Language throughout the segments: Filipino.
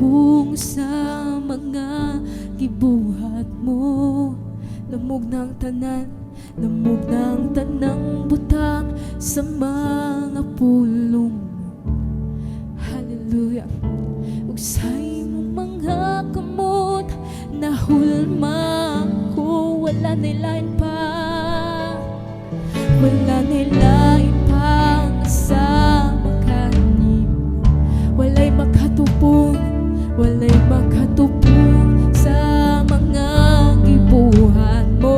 tupong sa mga gibuhat mo. Lamog ng tanan, lamog ng tanang butang sa mga pulong mo. Hallelujah. Ug sa imong mga kamot nahulma ko, wala nilain pa, wala nilain pa sa makanim. Walay makatupong, walay makatupong sa mga gibuhat mo.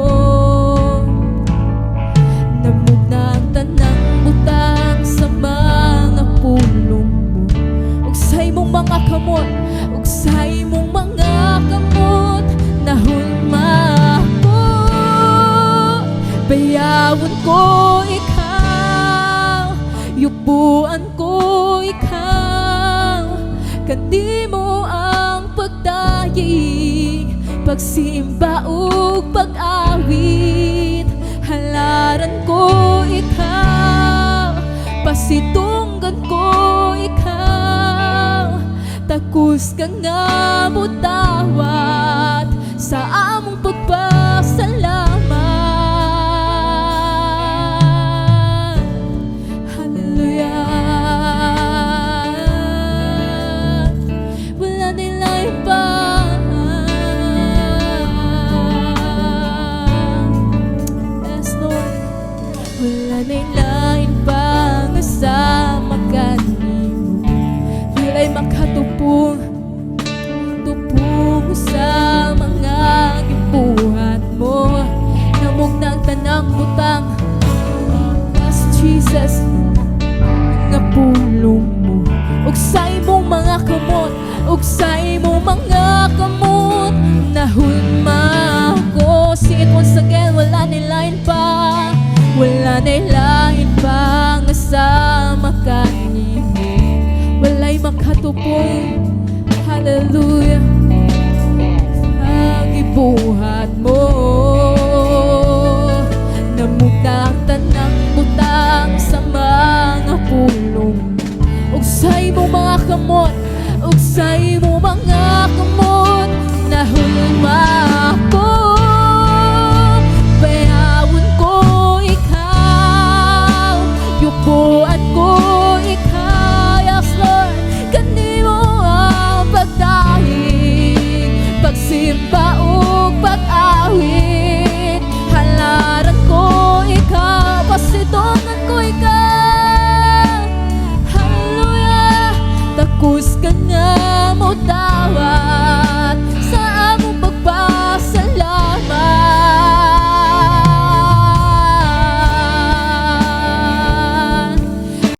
Namog ng tanang butang sa mga pulong mo. Ug sa imong mga kamot, ug sa imong mga kamot nahulma ko. Bayawon ko ikaw, yubuan ko ikaw. Kandi mo ang pagdayeg, pagsimba ug pag-awit. Halaran ko ikaw, pasitunggan ko ikaw. Takos ka nga mutawat sa among pagpasalamat. Hallelujah. Wala nila'y pa, yes Lord. Wala nila'y pa nga sa makanimo. Wala'y makatupong, tupong sa mga gibuhat mo. Namog ng tanang butang, yes Jesus, nga pulong mo. Ug sa imong mga kamot, ug sa imong mga kamot nahulma ko. Sing it once again. Wala nilain pa, wala nilain pa nga sa makanimo. Walay makatupong, hallelujah, ang ibuhat mo. Namugna ang tanang butang sa mga pulong. Ug sa imong mga kamot, ug sa imong mga kamot nahulma ko. Bayawon ko ikaw, yubuan ko ikaw. Yes Lord, kanimo ang pagdahig, pagsimba ug pag-awit. Halaran ko ikaw, pasitungan ko ikaw. Hallelujah. Takos ka nga mo tawat